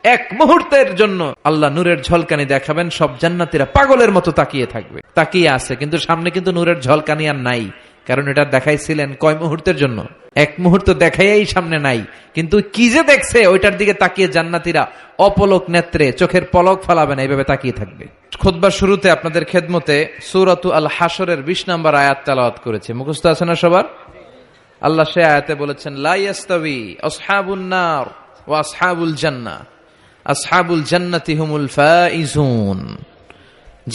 এক মুহূর্তের জন্য আল্লাহ নূরের ঝলকানি দেখাবেন, সব জান্নাতীরা পাগলের মতো তাকিয়ে থাকবে, তাকিয়ে আছে, কিন্তু সামনে কিন্তু নূরের ঝলকানি আর নাই। কারণ এটা দেখাইছিলেন কয় মুহূর্তের জন্য? এক মুহূর্ত দেখাইয়াই সামনে নাই, কিন্তু কি যে দেখছে ওইটার দিকে তাকিয়ে জান্নাতীরা অপলক নেত্রে চোখের পলক ফেলাবে না, এইভাবে তাকিয়ে থাকবে। খুতবার শুরুতে আপনাদের খেদমতে সূরাতু আল হাশরের 20 নম্বর আয়াত তেলাওয়াত করেছে, মুখস্থ আছে না সবার? আল্লাহ সে আয়াতে বলেছেন, লা ইয়াস্তাবি আসহাবুন নার ওয়া আসহাবুল জান্নাহ, আসহাবুল জান্নাতি হুমুল ফাইজুন।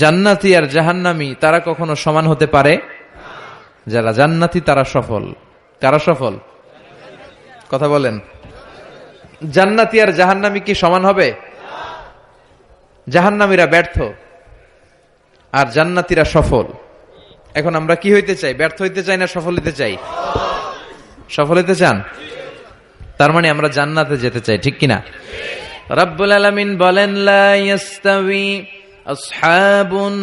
জান্নাতি আর জাহান্নামী তারা কখনো সমান হতে পারে? যারা জান্নাতি তারা সফল। কারা সফল? কথা বলেন। জান্নাতি আর জাহান্নামী কি সমান হবে? জাহান্নামীরা ব্যর্থ আর জান্নাতীরা সফল। এখন আমরা কি হইতে চাই? ব্যর্থ হইতে চাই না সফল হইতে চাই? সফল হইতে চান? তার মানে আমরা জান্নাতে যেতে চাই, ঠিক কিনা? রব্বুল আলামিন বলেন, লা ইয়াস্তাবি আসহাবুন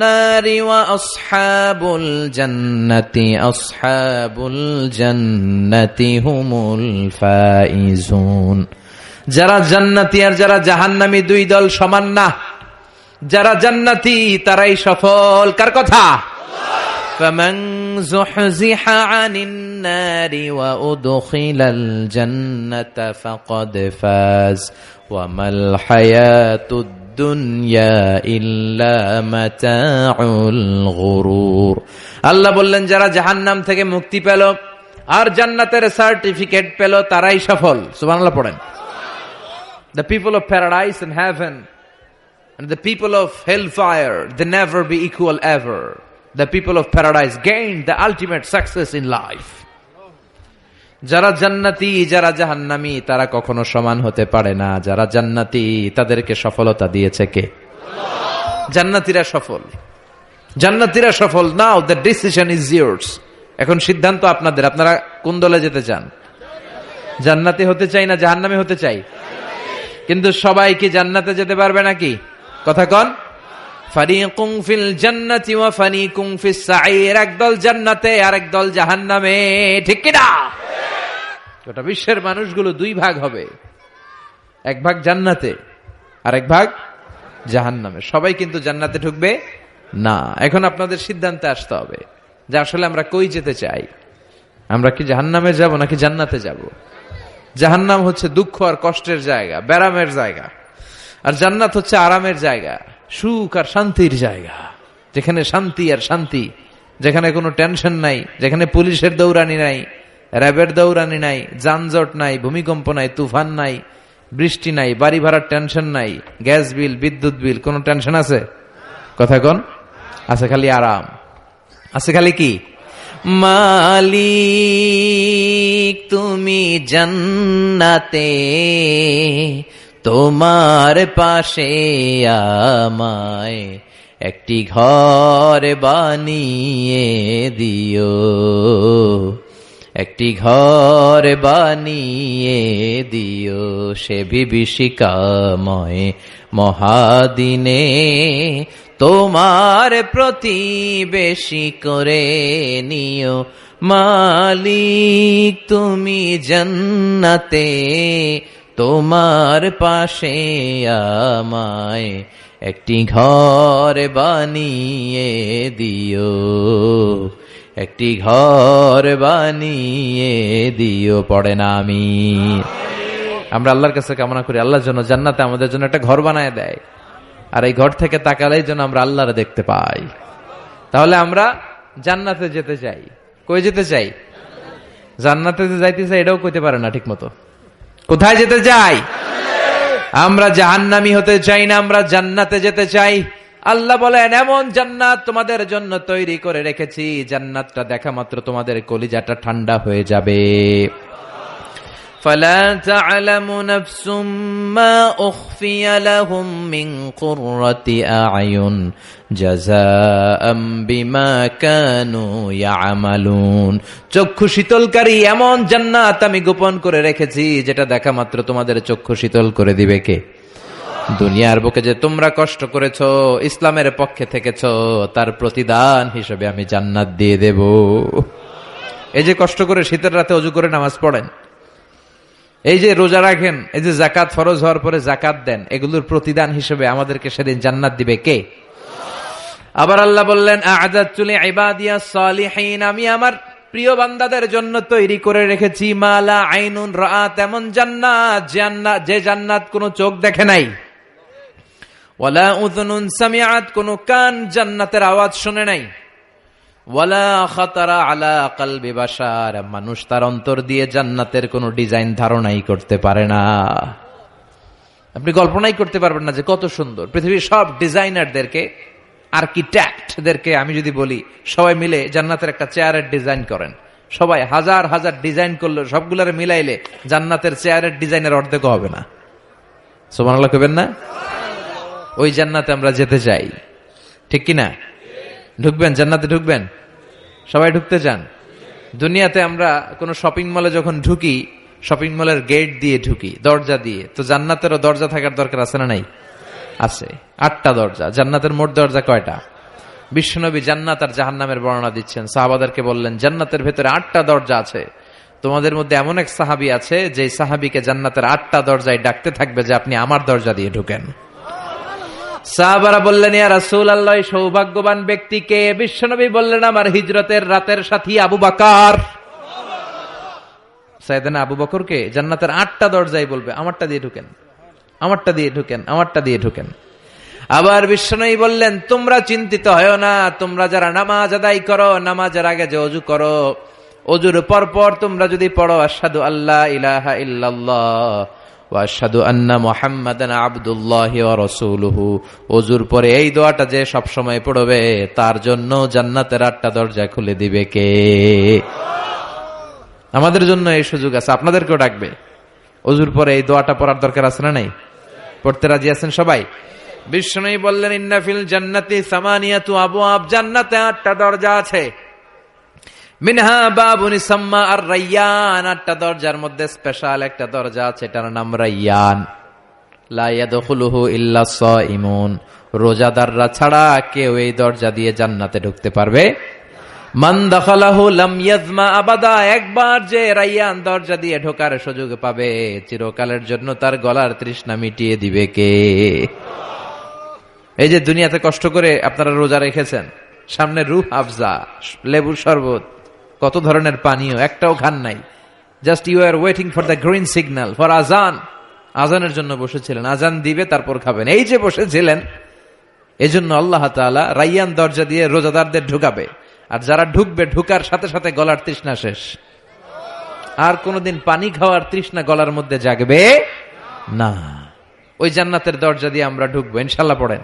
নারি ওয়া আসহাবুল জান্নাতি, আসহাবুল জান্নাতি হুমুল ফাইজুন। যারা জান্নাতি আর যারা জাহান্নামী দুই দল সমান না। যারা জান্নাতি তারাই সফল। কার কথা? ফামান যুহযিহা আনিন নারি ওয়া উদখিলাল জান্নাতা ফাকাদ ফাজ ওয়া মাল হায়াতুদ দুনিয়া ইল্লা মাতাউল গুরুর। আল্লাহ বললেন, যারা জাহান্নাম থেকে মুক্তি পেল আর জান্নাতের সার্টিফিকেট পেল তারাই সফল। সুবহানাল্লাহ পড়েন। The people of paradise and heaven and the people of hellfire, they never be equal ever. The people of paradise gain the ultimate success in life. যারা জান্নাতি যারা জাহান্নামী তারা কখনো সমান হতে পারে না। যারা জান্নাতি তাদেরকে সফলতা দিয়েছে কে? জান্নাতীরা সফল। জান্নাতীরা সফল। নাও the decision is yours. এখন সিদ্ধান্ত আপনাদের। আপনারা কোন দলে যেতে চান? জান্নাতি হতে চাই না জাহান্নামী হতে চাই? কিন্তু সবাই কি জান্নাতে যেতে পারবে নাকি? কথা কন। ফারিকুম ফিল জান্নাতি ওয়া ফারিকুম ফিস সাঈর। একদল জান্নাতে আর একদল জাহান্নামে, ঠিক কি না? গোটা বিশ্বের মানুষগুলো দুই ভাগ হবে, এক ভাগ জান্নাতে আর এক ভাগ জাহান্নামে। সবাই কিন্তু জান্নাতে ঢুকবে না। এখন আপনাদের সিদ্ধান্তে আসতে হবে যে আসলে আমরা কই যেতে চাই। আমরা কি জাহান্নামে যাব নাকি জান্নাতে যাব? জাহান্নাম হচ্ছে দুঃখ আর কষ্টের জায়গা, ব্যারামের জায়গা, আর জান্নাত হচ্ছে আরামের জায়গা, সুখ আর শান্তির জায়গা, যেখানে শান্তি আর শান্তি, যেখানে কোনো টেনশন নাই, যেখানে পুলিশের দৌড়ানি নাই, র্যাবের দৌড়ানি নাই, যানজট নাই, ভূমিকম্প নাই, তুফান নাই, বৃষ্টি নাই, বাড়ি ভাড়ার টেনশন নাই, গ্যাস বিল, বিদ্যুৎ বিল, কোনো টেনশন আছে? কথা কোন? আছে খালি আরাম, আছে খালি কি? মালিক তুমি জান্নাতে, তোমার পাশে আমায় একটি ঘর বানিয়ে দিও, একটি ঘর বানিয়ে দিও সে বিভীষিকাময় মহাদিনে, তোমার প্রতিবেশী করে নিও। মালিক তুমি জান্নাতে, তোমার পাশে আমায় একটি ঘর বানিয়ে দিও, একটি ঘর বানিয়ে দিও। পড়ে না আমি? আমরা আল্লাহর কাছে কামনা করি আল্লাহর জন্য জান্নাতে আমাদের জন্য একটা ঘর বানায় দেয়, আর এই ঘর থেকে তাকালেই যেন আমরা আল্লাহরে দেখতে পাই। তাহলে আমরা জান্নাতে যেতে চাই। কই যেতে চাই? জান্নাতে যাইতে চাই, এটাও কইতে পারে না ঠিক মতো। কোথায় যেতে চাই? আমরা জাহান্নামী হতে চাই না, আমরা জান্নাতে যেতে চাই। আল্লাহ বলেন, এমন জান্নাত তোমাদের জন্য তৈরি করে রেখেছি, জান্নাতটা দেখা মাত্র তোমাদের কলিজাটা ঠান্ডা হয়ে যাবে। ফালা তা'লামু নাফসুম মা উখফিয়া লাহুম মিন কুররাতি আ'য়ুন জাযাআম বিমা কানু ইয়া'মালুন। চক্ষু শীতলকারী এমন জান্নাত আমি গোপন করে রেখেছি, যেটা দেখা মাত্র তোমাদের চক্ষু শীতল করে দিবে কে? দুনিয়ার বুকে যে তোমরা কষ্ট করেছো, ইসলামের পক্ষে থেকেছো, তার প্রতিদান হিসেবে আমি জান্নাত দিয়ে দেব। এই যে কষ্ট করে শীতের রাতে ওযু করে নামাজ পড়েন, এই যে রোজা রাখেন, এই যে যাকাত ফরজ হওয়ার পরে যাকাত দেন, এগুলোর প্রতিদান হিসেবে আমাদেরকে সেদিন জান্নাত দিবে কে? আবার আল্লাহ বললেন, আ'আদাতু লিইবাদিয়াস সালিহিন, আমি আমার প্রিয় বান্দাদের জন্য তৈরি করে রেখেছি মা লা আইনুন রাআত, এমন জান্নাত, যে জান্নাত কোনো চোখ দেখে নাই, ওয়ালা উযুনুন সামিআত, কোনো কান জান্নাতের আওয়াজ শুনে নাই, ওয়ালা খাতারা আলা কলবি বাশার, মানুষ তার অন্তর দিয়ে জান্নাতের কোনো ডিজাইন ধারণাই করতে পারে না। আপনি কল্পনাই করতে পারবেন না যে কত সুন্দর। পৃথিবীর সব ডিজাইনারদেরকে, আর্কিটেক্টদেরকে আমি যদি বলি সবাই মিলে জান্নাতের একটা চেয়ারের ডিজাইন করেন, সবাই হাজার হাজার ডিজাইন করলে সবগুলোর মিলাইলে জান্নাতের চেয়ারের ডিজাইনের অর্ধেক হবে না। সুবহানাল্লাহ কইবেন না? ওই জান্নাতে আমরা যেতে চাই, ঠিক কিনা? ঢুকবেন জান্নাতে? ঢুকবেন? সবাই ঢুকতে চান? দুনিয়াতে আমরা কোনো শপিং মলে যখন ঢুকি, শপিং মলের গেট দিয়ে ঢুকি, দরজা দিয়ে। তো জান্নাতেরও দরজা থাকার দরকার আছে না নাই? আছে। 8টা দরজা। জান্নাতের মোট দরজা কয়টা? বিশ্বনবী জান্নাত আর জাহান্নামের বর্ণনা দিচ্ছেন, সাহাবাদেরকে বললেন জান্নাতের ভেতরে 8টা দরজা আছে। তোমাদের মধ্যে এমন এক সাহাবী আছে যে সাহাবীকে জান্নাতের 8টা দরজায় ডাকতে থাকবে যে আপনি আমার দরজা দিয়ে ঢুকেন। সাহাবারা বললেন, ইয়া রাসূলুল্লাহ, সৌভাগ্যবান ব্যক্তিকে? বিশ্বনবী বললেন, আমার হিজরতের রাতের সাথী আবু বকর। সাইয়েদনা আবু বকরকে জান্নাতের 8টা দরজায় বলবে আমারটা দিয়ে ঢুকেন, আমারটা দিয়ে ঢুকেন, আমারটা দিয়ে ঢুকেন। আবার বিশ্বনবী বললেন, তোমরা চিন্তিত হয়ো না, তোমরা যারা নামাজ আদায় করো, নামাজের আগে যে ওযু করো, ওযুর পর পর তোমরা যদি পড়ো আশহাদু আল্লা ইলাহা ইল্লাল্লাহ ওয়া আশহাদু আন্না মুহাম্মাদান আবদুল্লাহি ওয়া রাসূলুহু, ওযুর পরে এই দোয়াটা যে সব সময় পড়বে তার জন্য জান্নাতের 8টা দরজা খুলে দিবে কে? আমাদের জন্য এই সুযোগ আছে, আপনাদেরকেও ডাকবে। ওযুর পরে এই দোয়াটা পড়ার দরকার আছে না নাই? পড়তে রাজি আছেন সবাই? বিশ্বনবী বললেন, ইন্না ফিল জান্নাতি সামানিয়াতু আবওয়াব, জান্নাতে 8টা দরজা আছে। মিনহা বাবুন ইসাম্মা আর রায়্যান, 8টা দরজার মধ্যে স্পেশাল একটা দরজা আছে, এটার নাম রায়্যান। লা ইয়াদখুলুহু ইল্লা সাইমুন, রোজাদাররা ছাড়া কেউ এই দরজা দিয়ে জান্নাতে ঢুকতে পারবে। মান দাখালাহু লাম ইয়াজমা আবাদা, একবার যে রায়্যান দরজা দিয়ে ঢোকার সুযোগ পাবে চিরকালের জন্য তার গলার তৃষ্ণা মিটিয়ে দিবে কে? এই যে দুনিয়াতে কষ্ট করে আপনারা রোজা রেখেছেন, সামনে রূহ আফজা, লেবুর শরবত, কত ধরনের পানীয়, একটাও খান নাই। Just you are waiting for the green signal for আজান, আজানের জন্য বসেছিলেন, আজান দিবে তারপর খাবেন। এই যে বসেছিলেন, এজন্য আল্লাহ তাআলা রায়্যান দরজা দিয়ে রোজাদারদের ঢুকাবে। আর যারা ঢুকবে, ঢুকার সাথে সাথে গলার তৃষ্ণা শেষ, আর কোনোদিন পানি খাওয়ার তৃষ্ণা গলার মধ্যে জাগবে না। ওই জান্নাতের দরজা দিয়ে আমরা ঢুকবো ইনশাআল্লাহ। পড়েন।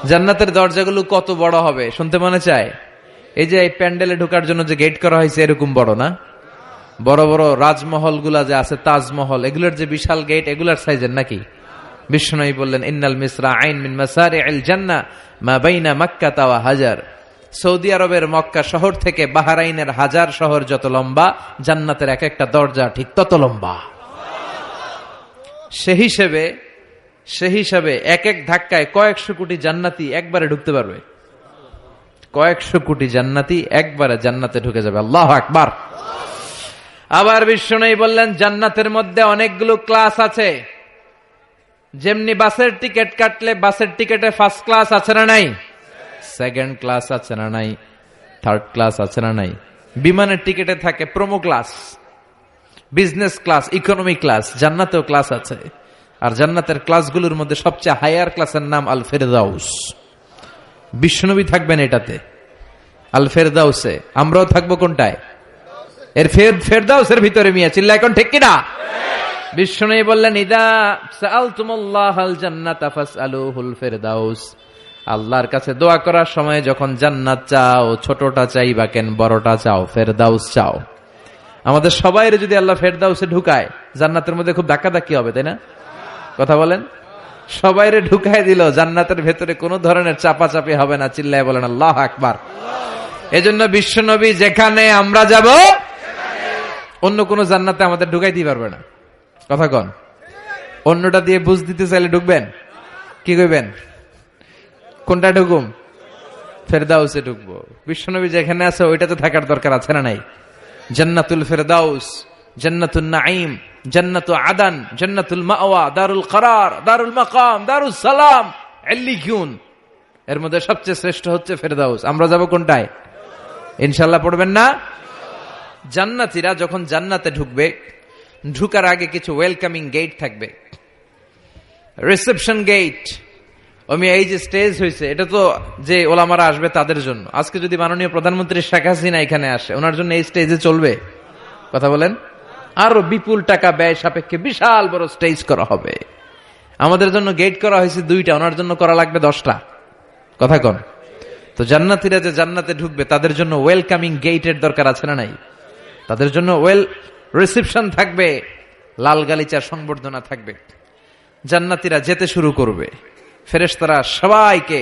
জান্নাতের দরজাগুলো কত বড় হবে শুনতে মনে চায়? এই যে এই প্যান্ডেলে ঢোকার জন্য যে গেট করা হয়েছে এরকম বড় না? বড় বড় রাজমহল গুলা যে আছে, তাজমহল, এগুলোর যে বিশাল গেট, এগুলার সাইজের নাকি? বিশ্বনবী বললেন, ইন্নাল মিসরা আইন মিন মাসারি'ল জান্নাহ মা বাইনা মাক্কা ওয়া হাজার, সৌদি আরবের মক্কা শহর থেকে বাহরাইনের হাজার শহর যত লম্বা, জান্নাতের এক একটা দরজা ঠিক তত লম্বা। সেই হিসেবে এক এক ধাক্কায় কয়েকশো কোটি জান্নাতি একবারে ঢুকতে পারবে। কয়েকশো কোটি জান্নাতি একবারে জান্নাতে ঢুকে যাবে। আল্লাহু আকবার। আবার বিশ্বনবী বললেন, জান্নাতের মধ্যে অনেকগুলো ক্লাস আছে। যেমনি বাসের টিকিট কাটলে বাসের টিকিটে ফার্স্ট ক্লাস আছে না নাই? সেকেন্ড ক্লাস আছে না নাই? থার্ড ক্লাস আছে না নাই? বিমানের টিকিটে থাকে promo class, business class, economy class. জান্নাতেও ক্লাস আছে। আর জান্নাতের ক্লাসগুলোর মধ্যে সবচেয়ে হায়ার ক্লাসের নাম আল ফেরদাউস। বিশ্বনবী থাকবেন এটাতে, আল ফেরদাউসে। আমরাও থাকবো কোনটায়? এর ফেরদাউসের ভিতরে। মিয়া চিল্লা এখন ঠিক কিনা? বিশ্বনবী বললেন, ইদা সাআলতুমুল্লাহাল জান্নাতা ফাসআলুহুল ফেরদাউস, আল্লাহর কাছে দোয়া করার সময় যখন জান্নাত চাও, ছোটটা চাইবা কেন, বড়টা চাও, ফেরদাউস চাও। আমাদের সবাইরে যদি আল্লাহ ফেরদাউসে ঢুকায়, জান্নাতের মধ্যে খুব ধাক্কাধাক্কি হবে, তাই না? কথা বলেন। সবাইরে ঢুকায় দিল, জান্নাতের ভেতরে কোনো ধরনের চাপাচাপি হবে না। চিল্লায় বলেন আল্লাহু আকবার। এজন্য বিশ্বনবী যেখানে আমরা যাব, অন্য কোন জান্নাতে আমাদের ঢুকাইতে পারবে না। কথা কন। অন্যটা দিয়ে বুঝ দিতে চাইলে ঢুকবেন, কি কইবেন? কোনটা ঢুকুম? ফেরদাউসে ঢুকবো। বিশ্বনবী যেখানে আছে ওইটাতে থাকার দরকার আছে না নাই? জান্নাতুল ফেরদাউস, জান্নাতুন নাঈম, জান্নাতু আদান, জান্নাতুল মাওয়া, দারুল করার, দারুল মাকাম, দারুস সালাম, ইল্লিয়ুন। এর মধ্যে সবচেয়ে শ্রেষ্ঠ হচ্ছে ফেরদাউস। আমরা যাব কোনটায়? ইনশাআল্লাহ পড়বেন না? জান্নাতীরা যখন জান্নাতে ঢুকবে, ঢুকার আগে কিছু ওয়েলকামিং গেট থাকবে, রিসেপশন গেট। এই যে স্টেজ হয়েছে, এটা তো যে ওলামারা আসবে তাদের জন্য। আজকে যদি মাননীয় প্রধানমন্ত্রী শেখ হাসিনা এখানে আসে, ওনার জন্য এই স্টেজে চলবে? কথা বলেন। আরো বিপুল টাকা ব্যয় সাপেক্ষে বিশাল বড় স্টেজ করা হবে। আমাদের জন্য গেট করা হয়েছে 2টা, ওনার জন্য করা লাগবে 10টা। কথা কন। তো জান্নাতীরা যে জান্নাতে ঢুকবে তাদের জন্য ওয়েলকামিং গেটের দরকার আছে না নাই? তাদের জন্য রিসেপশন থাকবে, লাল গালিচার সংবর্ধনা থাকবে। জান্নাতীরা যেতে শুরু করবে, ফেরেশতারা সবাইকে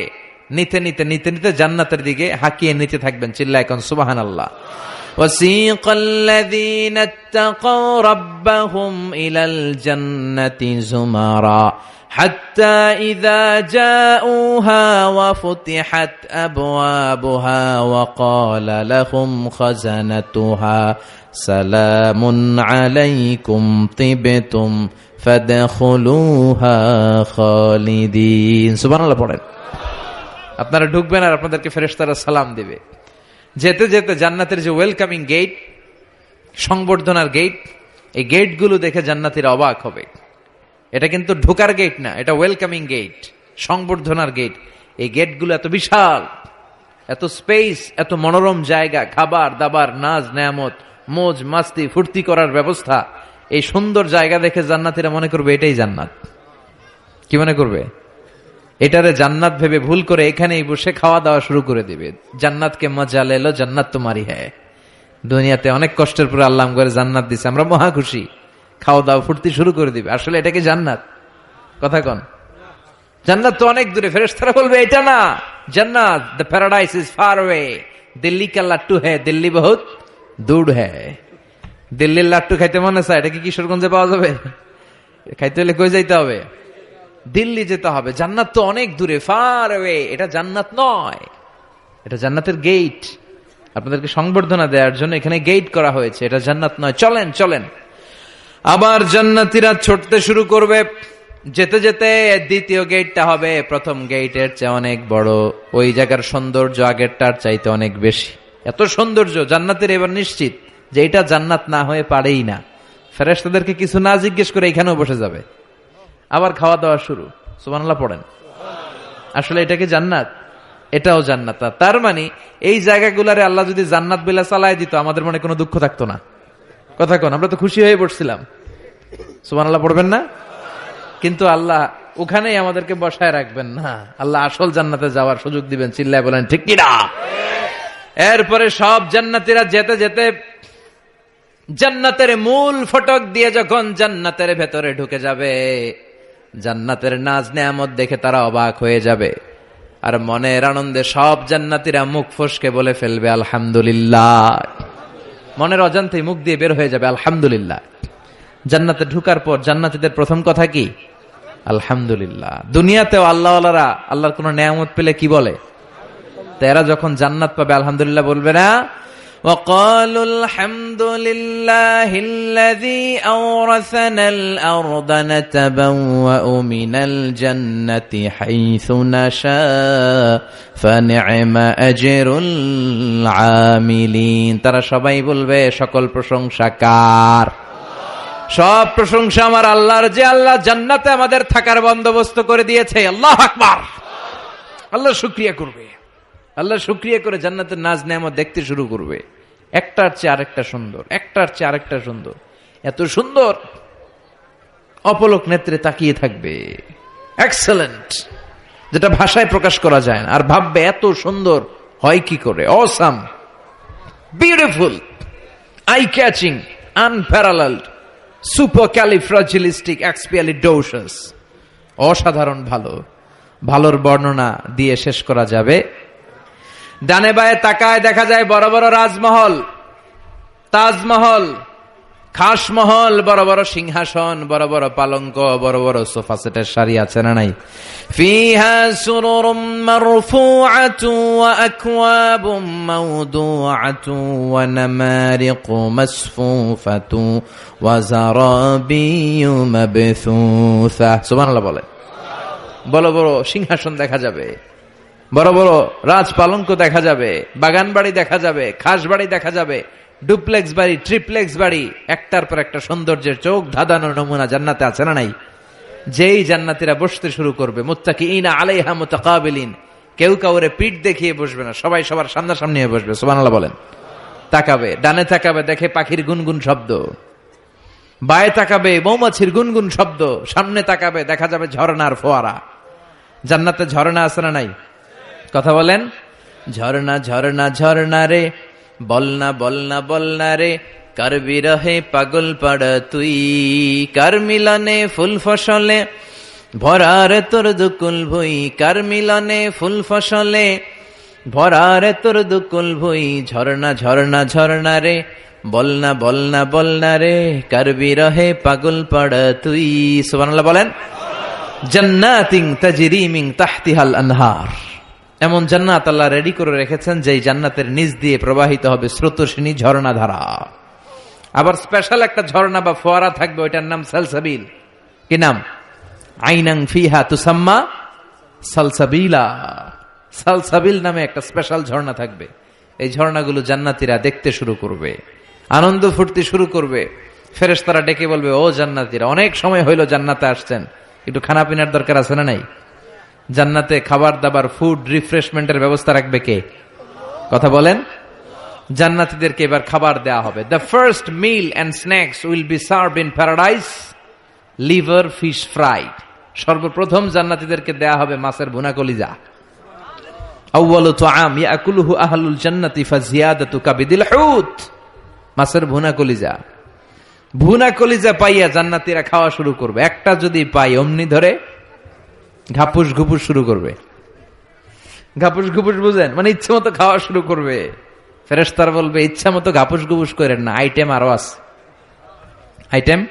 নিতে নিতে নিতে নিতে জান্নাতের দিকে হাঁকিয়ে নিতে থাকবেন। চিল্লায় কোন সুবহানাল্লাহ। وَسِيقَ الَّذِينَ اتَّقَوْا رَبَّهُمْ إِلَى الْجَنَّةِ زُمَرًا حَتَّى إِذَا جَاءُوهَا وَفُتِحَتْ أَبْوَابُهَا وَقَالَ لَهُمْ خَزَنَتُهَا سَلَامٌ عَلَيْكُمْ طِبْتُمْ فَادْخُلُوهَا خَالِدِينَ। সুবহানাল্লাহ পড়েন। আপনারা ঢুকবেন আর আপনাদেরকে ফেরেশতারা সালাম দিবে। যেতে যেতে জান্নাতের যে ওয়েলকামিং গেট, সংবর্ধনার গেট, এই গেটগুলো দেখে জান্নাতীরা অবাক হবে। এটা কিন্তু ঢোকার গেট না, এটা ওয়েলকামিং গেট, সংবর্ধনার গেট। এই গেটগুলো এত বিশাল, এত স্পেস, এত মনোরম জায়গা, খাবার দাবার, নাজ নেয়ামত, মোজ মাস্তি, ফুর্তি করার ব্যবস্থা। এই সুন্দর জায়গা দেখে জান্নাতীরা মনে করবে এটাই জান্নাত। কি মনে করবে? এটারে জান্নাত ভেবে ভুল করে এখানেই বসে খাওয়া দাওয়া শুরু করে দিবে। জান্নাতকে মজা লেলো, জান্নাত তোমারই হ্যায়। দুনিয়াতে অনেক কষ্টের পরে আল্লাহ করে জান্নাত দিছে, আমরা মহা খুশি, খাওয়া দাওয়া ফুর্তি শুরু করে দিবে। আসলে এটা কি জান্নাত? কথা কন। জান্নাত তো অনেক দূরে। ফেরেশতারা বলবে এটা না জান্নাত, the paradise is far away, Delhi কা লাট্টু হ্যায়, দিল্লি বহুত দূর হ্যায়। দিল্লির লাট্টু খাইতে মনে চায়, এটা কি কিশোরগঞ্জে পাওয়া যাবে? খাইতে হলে কই যাইতে হবে? দিল্লি যেতে হবে। জান্নাত তো অনেক দূরে, ফার অ্যাওয়ে। এটা জান্নাত নয়, এটা জান্নাতের গেট। আপনাদেরকে সংবর্ধনা দেওয়ার জন্য এখানে গেট করা হয়েছে, এটা জান্নাত নয়। চলেন চলেন। আবার জান্নাতীরা ছুটতে শুরু করবে। যেতে যেতে দ্বিতীয় গেটটা হবে প্রথম গেটের চেয়ে অনেক বড়। ওই জায়গার সৌন্দর্য আগেরটার চাইতে অনেক বেশি। এত সৌন্দর্য জান্নাতের এবার নিশ্চিত যে এটা জান্নাত না হয়ে পারেই না। ফেরেশতাদেরকে কিছু না জিজ্ঞেস করে এখানেও বসে যাবে। আবার খাওয়া দাওয়া শুরু। সুবহানাল্লাহ পড়েন। আসলে এটা কি জান্নাত? এটাও জান্নাত। তার মানে এই জায়গাগুলারে আল্লাহ যদি জান্নাত বিলা চালায় দিত, আমাদের মনে কোনো দুঃখ থাকতো না। কথা কোন। আমরা তো খুশি হয়ে পড়ছিলাম। সুবহানাল্লাহ পড়বেন না? কিন্তু আল্লাহ ওখানেই আমাদেরকে বসায় রাখবেন না, আল্লাহ আসল জান্নাতে যাওয়ার সুযোগ দিবেন। চিল্লায় বলেন ঠিক কিনা? এরপরে সব জান্নাতীরা যেতে যেতে জান্নাতের মূল ফটক দিয়ে যখন জান্নাতের ভেতরে ঢুকে যাবে, জান্নাতের নাজ নেয়ামত দেখে তারা অবাক হয়ে যাবে। আর মনের আনন্দে সব জান্নাতীরা মুখ ফসকে বলে ফেলবে আলহামদুলিল্লাহ। মনের অজান্তেই মুখ দিয়ে বের হয়ে যাবে আলহামদুলিল্লাহ। জান্নাতে ঢুকার পর জান্নাতীদের প্রথম কথা কি? আলহামদুলিল্লাহ। দুনিয়াতেও আল্লাহওয়ালারা আল্লাহর কোন নেয়ামত পেলে কি বলে? তারা যখন জান্নাত পাবে আলহামদুলিল্লাহ বলবে না? وقالوا الحمد لله الذي أورثنا الأرض نتبوأ من الجنة حيث نشاء فنعم أجر العاملين। তারা সবাই বলবে সকল প্রশংসা কার? সব প্রশংসা আমার আল্লাহর, যে আল্লাহ জান্নাতে আমাদের থাকার বন্দোবস্ত করে দিয়েছে। আল্লাহু আকবার। আল্লাহ শুকরিয়া করবে। আল্লাহ শুকরিয়া করে জান্নাতের নাজ নেয়ামত দেখতে শুরু করবে। একটার চেয়ে আরেকটা সুন্দর, একটার চেয়ে আরেকটা সুন্দর। এত সুন্দর অপলক নেত্রে তাকিয়ে থাকবে। এক্সেলেন্ট, যেটা ভাষায় প্রকাশ করা যায় না। আর ভাববে এত সুন্দর হয় কি করে? Awesome, beautiful, eye catching, unparalleled, supercalifragilisticexpialidocious. অসাধারণ ভালো। ভালোর বর্ণনা দিয়ে শেষ করা যাবে। ডানে বায়ে তাকায় দেখা যায় বড় বড় রাজমহল, তাজমহল, খাস মহল, বড় বড় সিংহাসন, বড় বড় পালঙ্ক, বড় বড় সোফা সেটের সারি আছে না নাই? ফিহা সুরুরুম মারফুআতু ওয়া আকওয়াবুম মাওদুআতু ওয়া নামারিকু মাসফুফাতু ওয়া যারাবিয়্যু মাবথুসা। সুবহানাল্লাহ বলে। বড় বড় সিংহাসন দেখা যাবে, বড় বড় রাজ পালঙ্ক দেখা যাবে, বাগান বাড়ি দেখা যাবে, খাস বাড়ি দেখা যাবে, ডুপ্লেক্স বাড়ি, ট্রিপ্লেক্স বাড়ি, একটার পর একটা সৌন্দর্যের চোখ ধাঁধানো নমুনা জান্নাতে আছে না নাই? যেই জান্নাতীরা বসতে শুরু করবে, মুত্তাকিইনা আলাইহা মুতাকাবিলিন, কেউ কাউরে পিঠ দেখিয়ে বসবে না, সবাই সবার সামনাসামনি হয়ে বসবে। সুবহানাল্লাহ বলেন। তাকাবে, ডানে তাকাবে, দেখে পাখির গুনগুন শব্দ, বায়ে তাকাবে মৌমাছির গুনগুন শব্দ, সামনে তাকাবে দেখা যাবে ঝর্ণার ফোয়ারা। জান্নাতে ঝর্ণা আছে না নাই? কথা বলেন। ঝর্ণা ঝর্ণা ঝর্ণা রে, বলনা বলনা বলনা রে, কার বিরহে পাগল পাড়া তুই, কার মিলনে ফুল ফসলে ভরারে তোর দুকুল ভুই, কার মিলনে ফুল ফসলে ভরারে তোর দুকুল ভুই। ঝর্ণা ঝর্ণা ঝর্ণা রে, বলনা বলনা বলনা রে, কার বিরহে পাগল পাড়া তুই। সুবহানাল্লাহ বলেন। জান্নাতিন তাজরি মিন তাহতিহাল আনহার, এমন জান্নাত আল্লাহ রেডি করে রেখেছেন যেই জান্নাতের নিচ দিয়ে প্রবাহিত হবে স্রোতস্বিনী ঝর্ণা ধারা। আবার স্পেশাল একটা ঝর্ণা বা ফোয়ারা থাকবে, ওইটার নাম সালসাবিল। কি নাম? আইনাং ফিহা তুসাম্মা সালসাবিলা। সালসাবিল নামে একটা স্পেশাল ঝর্ণা থাকবে। এই ঝর্ণাগুলো জান্নাতীরা দেখতে শুরু করবে, আনন্দ ফুর্তি শুরু করবে। ফেরেশতারা ডেকে বলবে, ও জান্নাতীরা, অনেক সময় হইল জান্নাতে আসছেন, একটু খানা পিনার দরকার আছে না নাই? জান্নাতে খাবার দাবার, ফুড রিফ্রেশমেন্টের ব্যবস্থা রাখবে কে? কথা বলেন। জান্নাতীদেরকে এবার খাবার দেয়া হবে। The first meal and snacks will be served in paradise liver fish fried. সর্বপ্রথম জান্নাতীদেরকে দেয়া হবে মাছের ভুনা কলিজা। আউয়ালু তুআম ইয়াকুলুহু আহলুল জান্নাতি ফাজিয়াদাতু কাবিদিল হুত। মাছের ভুনা কলিজা। ভুনা কলিজা পাইয়া জান্নাতীরা খাওয়া শুরু করবে। একটা যদি পাই অমনি ধরে ঘাপুস ঘুপুস শুরু করবে। ঘাপুস ঘুপুস বুঝেন? মানে ইচ্ছে মতো খাওয়া শুরু করবে। ফেরেশতারা বলবে, ইচ্ছা মতো ঘাপুস ঘুপুস করেন না, আইটেম আরো আছে, আইটেম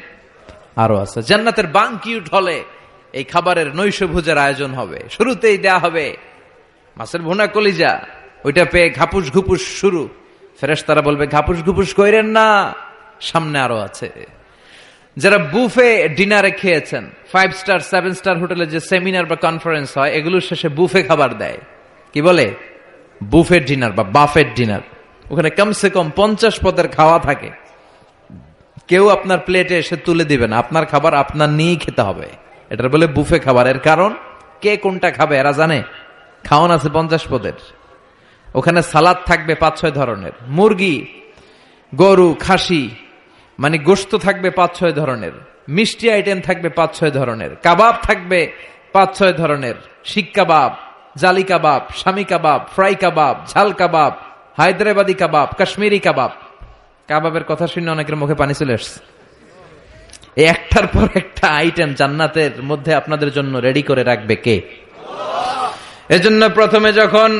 আরো আছে। জান্নাতের বানকিউট হলে এই খাবারের নৈশভোজের আয়োজন হবে। শুরুতেই দেয়া হবে মাছের ভুনা কলিজা, ওইটা পেয়ে ঘাপুস ঘুপুস শুরু। ফেরেশতারা বলবে, ঘাপুস ঘুপুস করেন না, সামনে আরো আছে। যারা বুফে ডিনারে খেয়েছেন, 5 স্টার 7 স্টার হোটেলে যে সেমিনার বা কনফারেন্স হয়, এগুলোর শেষে বুফে খাবার দেয়। কি বলে? বুফে ডিনার বা বাফেট ডিনার। ওখানে কমসে কম 50 পদের খাওয়া থাকে। কেউ আপনার প্লেটে এসে তুলে দিবে না, আপনার খাবার আপনার নিয়েই খেতে হবে। এটার বলে বুফে খাবার। এর কারণ, কে কোনটা খাবে এরা জানে। খাওয়ান আছে 50 পদের। ওখানে সালাদ থাকবে 5-6 ধরনের, মুরগি, গরু, খাসি, মানে গোশত থাকবে 5-6 ধরনের, মিষ্টি আইটেম থাকবে 5-6 ধরনের, কাবাব থাকবে 5-6 ধরনের, শিক কাবাব, জালি কাবাব, শামি কাবাব, ফ্রাই কাবাব, ঝাল কাবাব, হায়দ্রাবাদি কাবাব, কাশ্মীরি কাবাব। কাবাবের কথা শুনে অনেকের মুখে পানি চলে আসছে। এই একটার পর একটা আইটেম জান্নাতের মধ্যে আপনাদের জন্য রেডি করে রাখবে কে? এজন্য প্রথমে যখন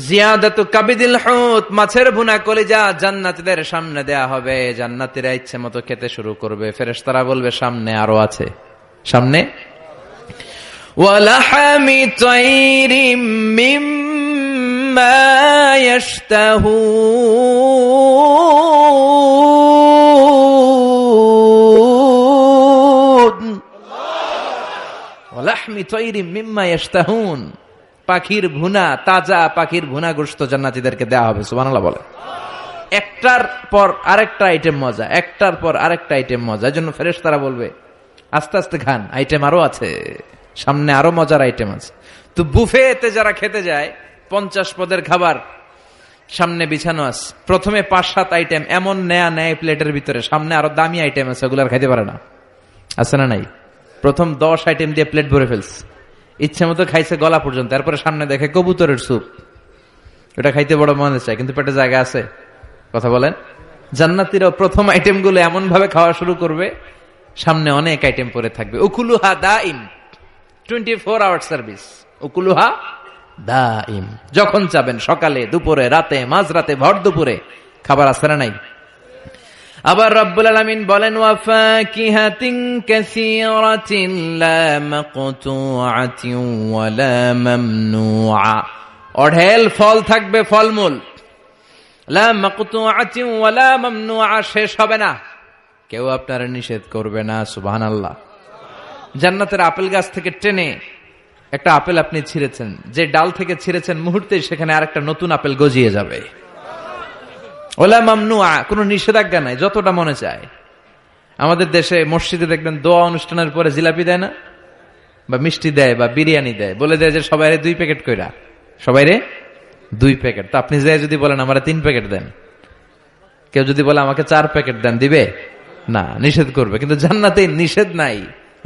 জিয়াদাতু কাবিদিল হুত, মাছের ভুনা কলিজা জান্নাতীদের সামনে দেয়া হবে, জান্নাতীরা ইচ্ছে মতো খেতে শুরু করবে। ফেরেশতারা বলবে, সামনে আরো আছে, সামনে। ওয়ালাহামি তাইরিম মিম্মা ইয়াশতাহুন। ওয়ালাহমি তাইরিম মিম্মা ইয়াশতাহুন, পাখির ভুনা, তাজা পাখির ভুনা গোশত জান্নাতীদেরকে দেওয়া হবে। সুবহানাল্লাহ বলে। একটার পর আরেকটা আইটেম মজা, একটার পর আরেকটা আইটেম মজা। এজন্য ফেরেশতারা বলবে, আস্তে আস্তে খান, আইটেম আরো আছে, সামনে আরো মজার আইটেম আছে। তো বুফেতে যারা খেতে যায়, 50 পদের খাবার সামনে বিছানো আছে। প্রথমে 5-7 আইটেম এমন নেয়া নেয় প্লেটের ভিতরে, সামনে আরো দামি আইটেম আছে, ওগুলো আর খাইতে পারে না। আছে না নাই? প্রথম 10 আইটেম দিয়ে প্লেট ভরে ফেলছে, ইচ্ছে মতো খাইছে গলা পর্যন্ত। তারপরে সামনে দেখে কবুতরের স্যুপ, ওটা খাইতে বড় মনে চায়, কিন্তু পেটে জায়গা আছে। কথা বলেন। জান্নাতীরা প্রথম আইটেম গুলো এমন ভাবে খাওয়া শুরু করবে, সামনে অনেক আইটেম পরে থাকবে। উকুলুহা দাইম, 24 আওয়ার সার্ভিস। উকুলুহা দাইম, যখন চাবেন, সকালে, দুপুরে, রাতে, মাঝরাতে, ভর দুপুরে খাবার আছে না নাই? আবার রব্বুল আলামিন বলেন ওয়াফাকিহাতিন কাসীরাতিন লা মাকতুআতিন ওয়া লা মামনুআ, অঢেল ফল থাকবে, ফলমূল, লা মাকতুআতিন ওয়া লা মামনুআ, শেষ হবে না, কেউ আপনারা নিষেধ করবে না। সুবহানাল্লাহ। জান্নাতের আপেল গাছ থেকে টেনে একটা আপেল আপনি ছিঁড়েছেন, যে ডাল থেকে ছিঁড়েছেন মুহূর্তে সেখানে আরেকটা নতুন আপেল গজিয়ে যাবে। ওলা মামনুআ, কোনো নিষেধাজ্ঞা নাই, যতটা মনে চায়। আমাদের দেশে মসজিদে দেখবেন দোয়া অনুষ্ঠানের পরে জিলাপি দেয় না, বা মিষ্টি দেয়, বা বিরিয়ানি দেয়, বলে দেয় যে সবাইরে 2 প্যাকেট কইরা, সবাইরে 2 প্যাকেট। তো আপনি যাই যদি বলেন আমারে 3 প্যাকেট দেন, কেউ যদি বলে আমাকে 4 প্যাকেট দেন, দিবে না, নিষেধ করবে। কিন্তু জান্নাতে নিষেধ নাই,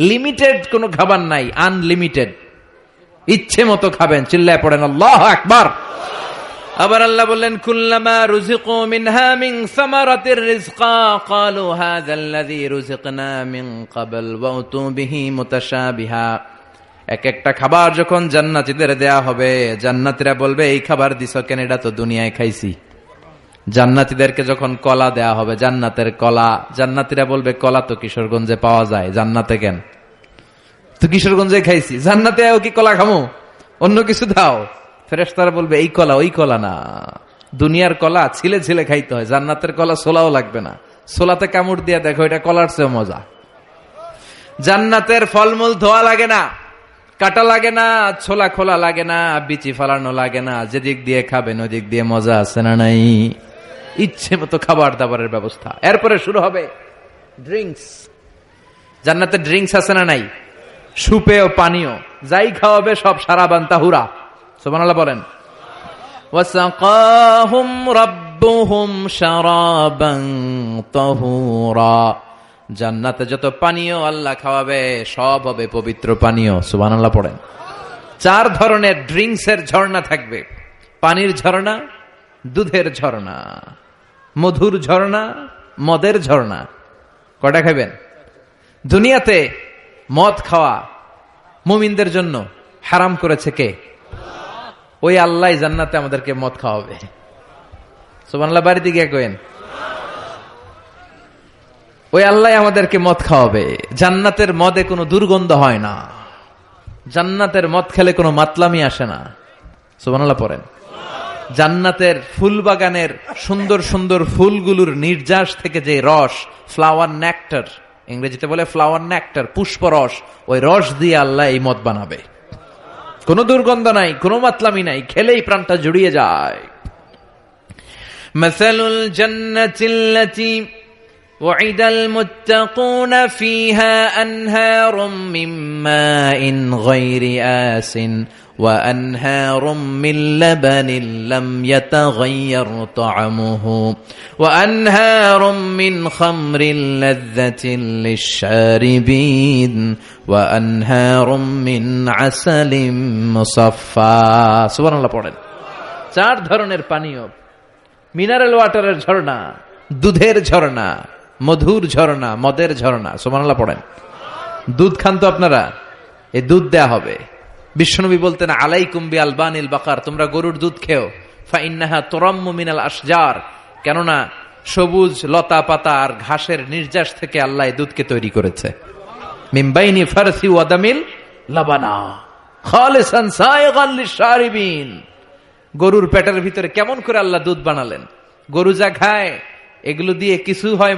লিমিটেড কোনো খাবার নাই, আনলিমিটেড, ইচ্ছে মতো খাবেন। চিল্লায় পড়েন আল্লাহু আকবার। আবার আল্লাহ বললেন কুল্লামা রুজিকু মিনহা মিন সামারাতির রিজকা ক্বালু হাযাল্লাযী রুজিকনা মিন ক্বাবল ওয়া উতু বিহি মুতাশাবিহা। এক একটা খাবার যখন জান্নাতীদের দেয়া হবে, জান্নাতীরা বলবে এই খাবার দিছো কেন, এটা তো দুনিয়ায় খাইছি। জান্নাতীদেরকে যখন কলা দেয়া হবে, জান্নাতের কলা, জান্নাতীরা বলবে কলা তো কিশোরগঞ্জে পাওয়া যায়, জান্নাতে কেন, তো কিশোরগঞ্জে খাইছি, জান্নাতে কি কলা খামো, অন্য কিছু দাও। ফেরেশতারা বলবে এই কলা ওই কলা না, দুনিয়ার কলা ছিলে ছিলে খাইতে হয়, জান্নাতের কলা ছোলাও লাগবে না, ছোলাতে কামড় দিয়ে দেখো এটা কলার চেয়ে মজা। জান্নাতের ফলমূল ধোয়া লাগে না, কাটা লাগে না, ছোলা খোলা লাগে না, বিচি ফালানো লাগে না, যেদিক দিয়ে খাবেন ওদিক দিয়ে মজা আছে না নাই, ইচ্ছে মতো খাবার দাবারের ব্যবস্থা। এরপরে শুরু হবে ড্রিঙ্কস। জান্নাতে ড্রিঙ্কস আছে না নাই, সুপেয় পানীয়, যাই খাওয়াবে সব সারাবান তাহুরা। সুবহানাল্লাহ বলেন। ওয়াসাকাহুম রাব্বুহুম শারাবান তাহুরা, জান্নাতে যত পানীয় আল্লাহ খাওয়াবে সব হবে পবিত্র পানীয়। সুবহানাল্লাহ পড়েন। 4 ধরনের ড্রিঙ্কসের ঝর্ণা থাকবে, পানির ঝর্ণা, দুধের ঝর্ণা, মধুর ঝর্ণা, মদের ঝর্ণা। কয়টা খাবেন? দুনিয়াতে মদ খাওয়া মুমিনদের জন্য হারাম করেছে কে? ওই আল্লাহ জান্নাতে আমাদেরকে মদ খাওয়াবে। সুবহানাল্লাহ বাড়িতে গিয়ে কইেন, ওই আল্লাহ আমাদেরকে মদ খাওয়াবে। জান্নাতের মদে কোনো দুর্গন্ধ হয় না, জান্নাতের মদ খেলে কোনো মাতলামি আসে না। সুবহানাল্লাহ পড়েন। জান্নাতের ফুল বাগানের সুন্দর সুন্দর ফুলগুলোর নির্যাস থেকে যে রস, ফ্লাওয়ার নেক্টার, ইংরেজিতে বলে ফ্লাওয়ার নেক্টার, পুষ্প রস, ওই রস দিয়ে আল্লাহ এই মদ বানাবে। কোনো দুর্গন্ধ নাই, কোনো মাতলামি নাই, খেলেই প্রাণটা জুড়িয়ে যায়। মাসালুল জান্নাতিল্লাতী وعد المتقون فيها أنهار من ماء غير آس وأنهار من لبن لم يتغير طعمه وأنهار من خمر لذة للشاربين وأنهار من عسل مصفى। সুবহানাল্লাহ পড়েন। 4 ধরনের পানীয়, মিনারেল ওয়াটারের ঝর্ণা, দুধের ঝর্ণা, মধুর ঝর্ণা, মদের ঝর্ণা। সুবহানাল্লাহ পড়েন। দুধ খান তো আপনারা, এই দুধ দেয়া হবে। বিশ্বনবী বলতেন আলাইকুম বি আলবানিল বাকার, তোমরা গরুর দুধ খেও, ফা ইন্নাহা তুরাম্মু মিনাল আশজার, কেননা সবুজ লতা পাতা আর ঘাসের নির্যাস থেকে আল্লাহ দুধকে তৈরি করেছে। মিন বাইনি ফারসি ওয়া দামিল লাবানা খালিসান সায়গান লিশারিবিন। গরুর পেটের ভিতরে কেমন করে আল্লাহ দুধ বানালেন? গরু যা খায় এগুলো দিয়ে কিছু হয়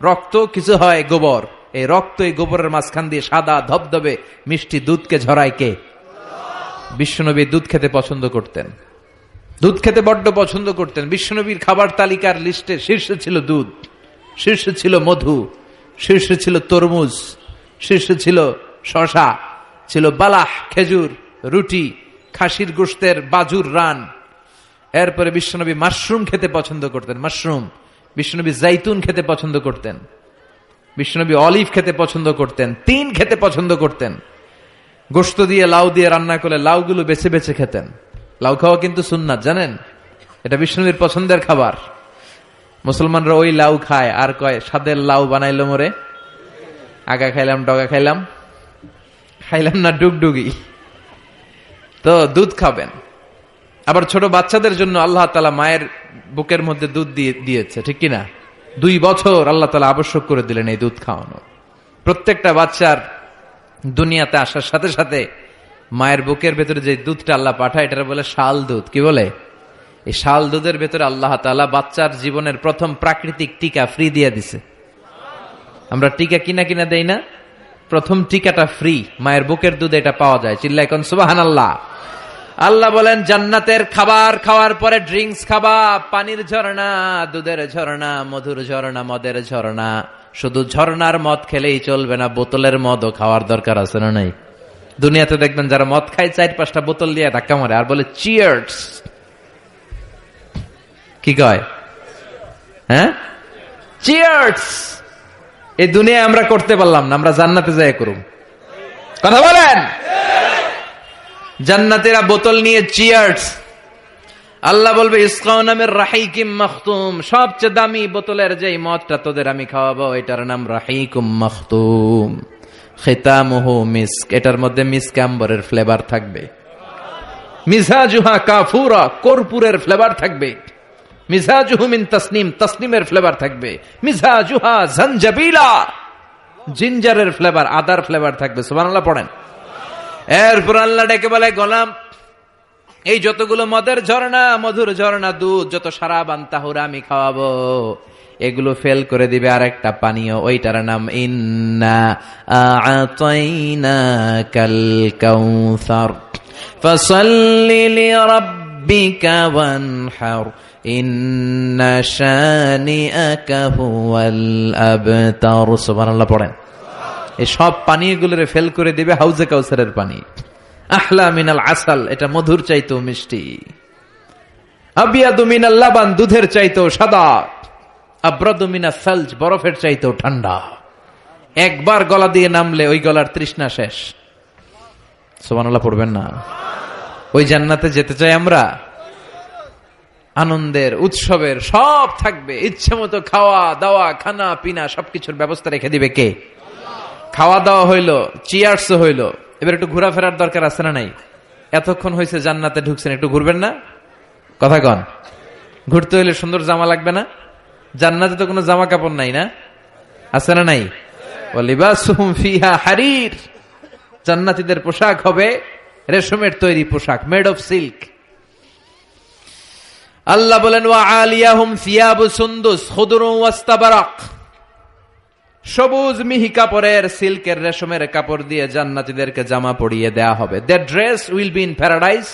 রক্ত, কিছু হয় গোবর। এই রক্ত এই গোবরের মাঝখান দিয়ে সাদা ধবধবে মিষ্টি দুধকে ঝরায় কে? বিশ্বনবী দুধ খেতে পছন্দ করতেন, দুধ খেতে বড্ড পছন্দ করতেন। বিশ্বনবীর খাবার তালিকার লিস্টে শীর্ষে ছিল দুধ, শীর্ষে ছিল মধু, শীর্ষে ছিল তরমুজ, শীর্ষে ছিল শশা, ছিল বালাহ খেজুর, রুটি, খাসির গোশতের বাজুর রান। এরপরে বিশ্বনবী মাশরুম খেতে পছন্দ করতেন, মাশরুম। বিশ্বনবী জাইতুন খেতে পছন্দ করতেন, বিশ্বনবী অলিভ খেতে পছন্দ করতেন, তিন খেতে পছন্দ করতেন। গোশত দিয়ে লাউ দিয়ে রান্না করলে লাউগুলো বেছে বেছে খেতেন। লাউ খাওয়া কিন্তু সুন্নাত, জানেন? এটা বিশ্বনবীর পছন্দের খাবার। মুসলমানরা ওই লাউ খায় আর কয় স্বাদের লাউ বানাইলো মোরে, আগা খাইলাম ডগা খাইলাম, খাইলাম না ডুগডুগি। তো দুধ খাবেন। আবার ছোট বাচ্চাদের জন্য আল্লাহ তাআলা মায়ের বুকের মধ্যে দুধ দিয়েছে, ঠিক কিনা? 2 বছর আল্লাহ তাআলা আবশ্যক করে দিলেন এই দুধ খাওয়ানো। প্রত্যেকটা বাচ্চার দুনিয়াতে আসার সাথে সাথে মায়ের বুকের ভেতরে যে দুধটা আল্লাহ পাঠায় এটার বলে শাল দুধ। কি বলে? এই শাল দুধের ভেতরে আল্লাহ তাআলা বাচ্চার জীবনের প্রথম প্রাকৃতিক টিকা ফ্রি দিয়ে দিছে। আমরা টিকা কিনা দেই না, প্রথম টিকাটা ফ্রি, মায়ের বুকের দুধে এটা পাওয়া যায়। চিল্লায় কোন সুবহানাল্লাহ। আল্লাহ বলেন জান্নাতের খাবার খাওয়ার পরে ড্রিঙ্কস খাবা, পানির ঝর্ণা, দুধের ঝর্ণা, মধুর ঝর্ণা, মদের ঝর্ণা। শুধু ঝর্ণার মদ খেলেই চলবে না, বোতলের মদও খাওয়ার দরকার আছে না নাই? দুনিয়াতে দেখবেন যারা মদ খায় 4-5টা বোতল দিয়ে ধাক্কা মারে আর বলে চিয়ার্স। কি কয়? হ্যাঁ, চিয়ার্স। এই দুনিয়ায় আমরা করতে পারলাম না, আমরা জান্নাতে যাই করুম। কথা বলেন। জান্নাতীরা বোতল নিয়ে চিয়ার্স। আল্লাহ বলবে ইসকাউনা মির রাহিকিম মাখতুম, সবচেয়ে দামি বোতলের যেই মদটা তোদের আমি খাওয়াবো এটার নাম রাহিকুম মাখতুম, খিতামুহু মিস্ক, এটার মধ্যে মিস্ক আম্বরের ফ্লেভার থাকবে। মিজাজুহা কাফুরা, কর্পূরের ফ্লেভার থাকবে। মিজাজুহু মিন তাসনিম, তাসনিমের ফ্লেভার থাকবে। মিজাজুহা জানজাবিলা, জিঞ্জারের ফ্লেভার, আদার ফ্লেভার থাকবে। সুবহানাল্লাহ পড়েন। এরপর আল্লাহ ডেকে বলে গোলাম, এই যতগুলো মদের ঝর্ণা, মধুর ঝর্ণা, দুধ, যত সারাবান তাহুরা আমি খাওয়াবো, এগুলো ফেল করে দিবে আরেকটা পানীয়, ওইটার নাম ইন্না আ'তাইনাকাল কাউসার ফাসাল্লি লিরাব্বিকা ওয়ানহার ইন্না শানিআকা হুয়াল আবতার। সুবহানাল্লাহ পড়েন। এই সব পানীয়গুলোরে ফেল করে দিবে হাউজে কাউসারের পানি। আহলা মিনাল আসাল, এটা মধুর চাইতেও মিষ্টি। আবিয়াদু মিনাল লাবান, দুধের চাইতেও সাদা। আব্রাদু মিনাস সালজ, বরফের চাইতেও ঠান্ডা। একবার গলা দিয়ে নামলে ওই গলার তৃষ্ণা শেষ। সুবহানাল্লাহ পড়বেন না? ওই জান্নাতে যেতে চাই আমরা। আনন্দের, উৎসবের সব থাকবে, ইচ্ছে মতো খাওয়া দাওয়া, খানা পিনা সবকিছুর ব্যবস্থা রেখে দিবে কে? খাওয়া দাওয়া হইলো, চিয়ার্স হইলো, এবার একটু ঘোরাফেরার দরকার আছে না নাই? এতক্ষণ হয়েছে জান্নাতে ঢুকছেন, একটু ঘুরবেন না? কথা কন। ঘুরতে হইলে সুন্দর জামা লাগবে না? জান্নাতে তো কোনো জামা কাপড় নাই না? আছে না নাই? ওয়ালিবাসুহুম ফিহা হারির, জান্নাতীদের পোশাক হবে রেশমের তৈরি পোশাক, মেড অফ সিল্ক। আল্লাহ বলেন ওয়া আলিয়াহুম সিয়াবু সুন্দুস খুদরুন ওয়াস্তাবারাক, সবুজ মিহি কাপড়ের, সিল্কের, রেশমের কাপড় দিয়ে জান্নাতীদেরকে জামা পরিয়ে দেয়া হবে। Their dress will be in paradise,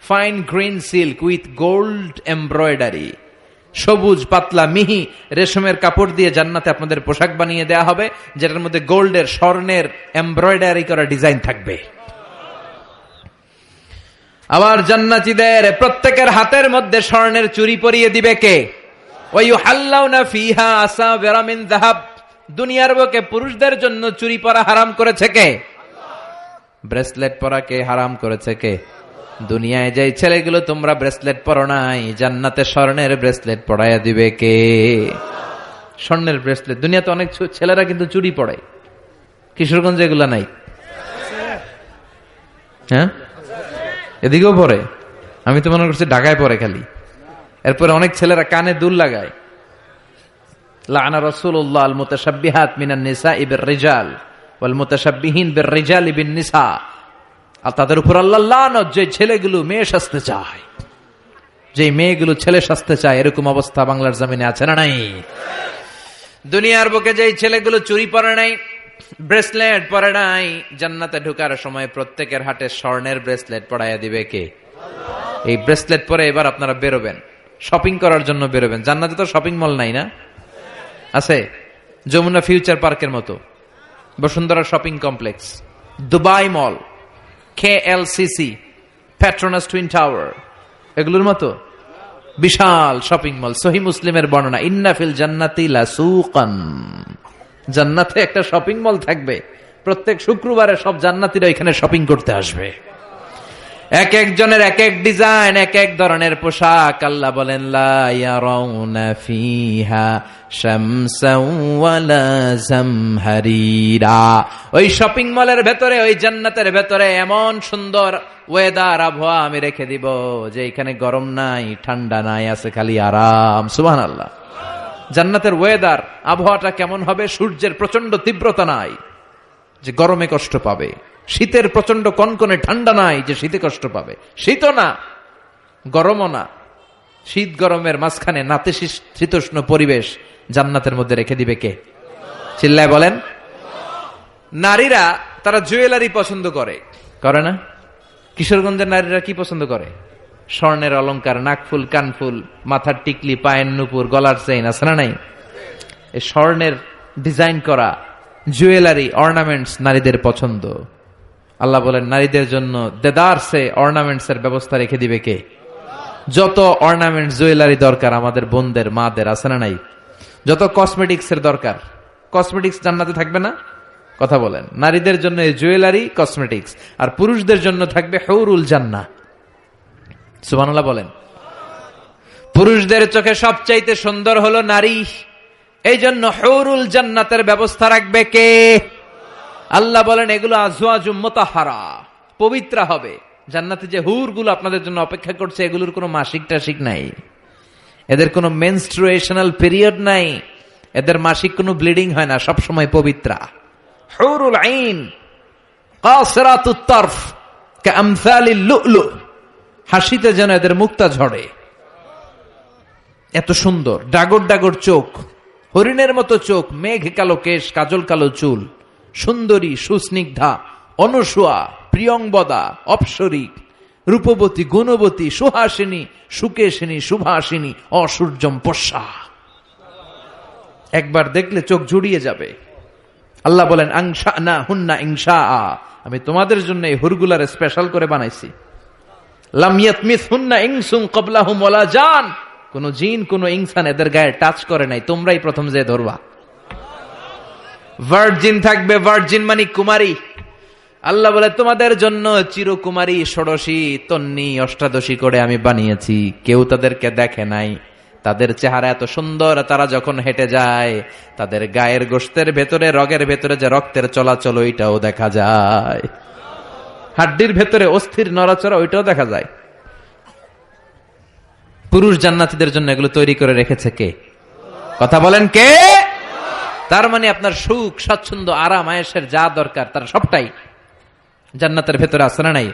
fine green silk with gold embroidery. সবুজ পাতলা মিহি রেশমের কাপড় দিয়ে জান্নাতে আপনাদের পোশাক বানিয়ে দেয়া হবে, যেটার মধ্যে গোল্ডের, স্বর্ণের এমব্রয়ডারি করা ডিজাইন থাকবে। আবার জান্নাতীদের প্রত্যেকের হাতের মধ্যে স্বর্ণের চুড়ি পরিয়ে দিবে কে? ওয়া ইউহাল্লাউনা ফিহা আসাবিরা মিন যাহাব, দুনিয়ার বুকে পুরুষদের জন্য চুরি পরা হারাম করেছে কে? ব্রেসলেট পরা কে হারাম করেছে কে? দুনিয়ায় যাই ছেলেগুলো তোমরা ব্রেসলেট পরো নাই, জান্নাতে স্বর্ণের ব্রেসলেট পরাইয়া দিবে কে? স্বর্ণের ব্রেসলেট। দুনিয়াতে অনেক ছেলেরা কিন্তু চুরি পড়ে, কিশোরগঞ্জে এগুলা নাই? হ্যাঁ, এদিকেও পরে। আমি তো মনে করছি ঢাকায় পরে খালি। এরপরে অনেক ছেলেরা কানে দুল লাগায়। লাআনা রাসূলুল্লাহ আল মুতাশাব্বিহাত মিনান নিসাই বির-রিজাল ওয়াল মুতাশাব্বিহিন বির-রিজালি বিন-নিসা। আর তাদের উপর আল্লাহ লানত, যে ছেলেগুলো মেয়ে সাজতে চায়, যে মেয়েগুলো ছেলে সাজতে চায়, এরকম অবস্থা বাংলার জমিনে আছে না নাই? দুনিয়ার বুকে যেই ছেলেগুলো চুরি পরে নাই, ব্রেসলেট পরে নাই, জান্নাতে ঢোকার সময় প্রত্যেকের হাতে স্বর্ণের ব্রেসলেট পরাইয়া দিবে কে? এই ব্রেসলেট পরে এবার আপনারা বেরোবেন, শপিং করার জন্য বেরোবেন। জান্নাতে তো শপিং মল নাই না? আছে, যমুনা ফিউচার পার্কের মতো, বসুন্ধরা শপিং কমপ্লেক্স, দুবাই মল, KLCC, পেট্রোনাস টুইন টাওয়ার, এগুলোর মতো বিশাল শপিং মল। সহিহ মুসলিমের বর্ণনা, ইন্না ফিল জান্নাতি লাসুকান, জান্নাতে একটা শপিং মল থাকবে। প্রত্যেক শুক্রবারে সব জান্নাতীরা এখানে শপিং করতে আসবে। এক একজনের এক এক ডিজাইন, এক এক ধরনের পোশাক। আল্লাহ বলেন লা ইয়ারাউনা ফিহা শামসান ওয়ালা জামহারিরা। ওই শপিং মলের ভেতরে, ওই জান্নাতের ভেতরে এমন সুন্দর ওয়েদার, আবহাওয়া আমি রেখে দিব যে এখানে গরম নাই, ঠান্ডা নাই, আছে খালি আরাম। সুবহানাল্লাহ। জান্নাতের ওয়েদার, আবহাওয়াটা কেমন হবে? সূর্যের প্রচন্ড তীব্রতা নাই যে গরমে কষ্ট পাবে, শীতের প্রচন্ড কনকনে ঠান্ডা নাই যে শীতে কষ্ট পাবে, শীতও না গরমও না, শীত গরমের মাঝখানে নাতিশীতোষ্ণ পরিবেশ জান্নাতের মধ্যে রেখে দিবে কে? চিল্লায় বলেন। নারীরা তারা জুয়েলারি পছন্দ করে, করে না? কিশোরগঞ্জের নারীরা কি পছন্দ করে? স্বর্ণের অলংকার, নাকফুল, কানফুল, মাথার টিকলি, পায়ের নুপুর, গলার চেইন, আছে না নাই? এই স্বর্ণের ডিজাইন করা জুয়েলারি, অর্নামেন্টস নারীদের পছন্দ। আল্লাহ বলেন নারীদের জন্য দেদারসে অর্নামেন্টস এর ব্যবস্থা রেখে দিবে কে? যত অর্নামেন্টস জুয়েলারি দরকার আমাদের বোনদের, মাদের, আছে না নাই? যত কসমেটিক্স এর দরকার, কসমেটিক্স জান্নাতে থাকবে না? কথা বলেন। নারীদের জন্য জুয়েলারি, কসমেটিক্স, আর পুরুষদের জন্য থাকবে হুরুল জান্নাহ। সুবহানাল্লাহ বলেন। পুরুষদের চোখে সবচাইতে সুন্দর হলো নারী, এই জন্য হুরুল জান্নাতের ব্যবস্থা রাখবে কে? আল্লাহ বলেন এগুলো আজওয়াজুম মুতাহহারা, পবিত্র হবে। জান্নাতে যে হুরগুলো আপনাদের জন্য অপেক্ষা করছে, এগুলোর কোনো মাসিক টাসিক নাই, এদের কোনো মেনস্ট্রুয়েশনাল পিরিয়ড নাই, এদের মাসিক কোনো ব্লিডিং হয় না, সব সময় পবিত্রা। হুরুল আইন কাসরাতুত তারফ কামসালিল লুলু, হাসিতে যেন এদের মুক্তা ঝরে, এত সুন্দর। ডাগর ডাগর চোখ, হরিণের মতো চোখ, মেঘ কালো কেশ, কাজল কালো চুল, সুন্দরী, সুস্নিগ্ধা, অনসুয়া, প্রিয়ংবদা, অপ্সরী, রূপবতী, গুণবতী, সুহাসিনী, সুকেশিনী, সুভাসিনী, অসূর্যম পশ্যা। একবার দেখলে চোখ জুড়িয়ে যাবে। আল্লাহ বলেন আংশানা হুন্না ইনশা, আমি তোমাদের জন্য এই হুরগুলার স্পেশাল করে বানাইছি। লাম ইয়াতমিসহুন্না ইনসুন ক্বাবলাহুম ওয়ালা জান, কোন জিন কোন ইনসান এদের গায়ে টাচ করে নাই, তোমরাই প্রথম যে ধরবা। ভার্জিন থাকবে, ভার্জিন মানে কুমারী। আল্লাহ বলে তোমাদের জন্য চিরকুমারী, ষোড়শী, তন্নি, অষ্টাদশী করে আমি বানিয়েছি, কেউ তাদেরকে দেখে নাই। তাদের চেহারা এত সুন্দর, তারা যখন হেঁটে যায় তাদের গায়ের গোশতের ভেতরে, রগের ভেতরে যে রক্তের চলাচল ওইটাও দেখা যায়, হাড্ডির ভেতরে অস্থির নড়াচড়া ওইটাও দেখা যায়। পুরুষ জান্নাতীদের জন্য এগুলো তৈরি করে রেখেছে কে? কথা বলেন কে? তার মানে আপনার সুখ, স্বাচ্ছন্দ্য, আরাম, আয়েশের যা দরকার তার সবটাই জান্নাতের ভেতরে আছে না নাই?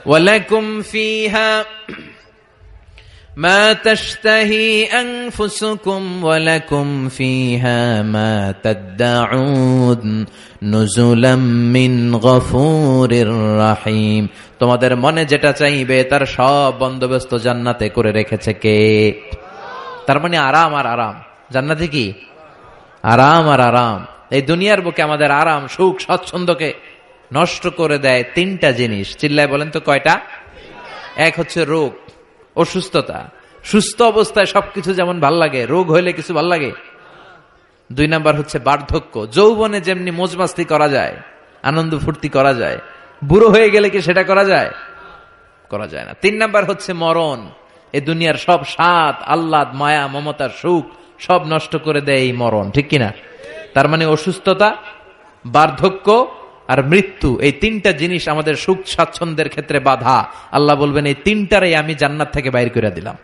ওয়ালাকুম ফিহা মা তাশতাহি আনফুসুকুম ওয়ালাকুম ফিহা মা তাদউন নুজুলাম মিন গফুরির রহিম। তোমাদের মনে যেটা চাইবে তার সব বন্দোবস্ত জান্নাতে করে রেখেছে কে? তার মানে আরাম আর আরাম। জান্নাতে কি আরাম আর আরাম। এই দুনিয়ার বুকে আমাদের আরাম, সুখ, স্বাচ্ছন্দ্যকে নষ্ট করে দেয় তিনটা জিনিস। চিল্লায় বলেন তো কয়টা? এক হচ্ছে রোগ, অসুস্থতা। সুস্থ অবস্থায় সবকিছু যেমন ভাল লাগে, রোগ হইলে কিছু ভাল লাগে। দুই নাম্বার হচ্ছে বার্ধক্য। যৌবনে যেমনি মজমাস্তি করা যায়, আনন্দ ফুর্তি করা যায়, বুড়ো হয়ে গেলে কি সেটা করা যায়? করা যায় না। তিন নাম্বার হচ্ছে মরণ। এই দুনিয়ার সব স্বাদ, আহ্লাদ, মায়া, মমতার সুখ সব নষ্ট করে দেয় এই মরণ, ঠিক কিনা? তার মানে অসুস্থতা, বার্ধক্য আর মৃত্যু, এই তিনটা জিনিস আমাদের সুখ স্বাচ্ছন্দ্যের ক্ষেত্রে বাধা। আল্লাহ বলবেন এই তিনটারই আমি জান্নাত থেকে বাইর করে দিলাম।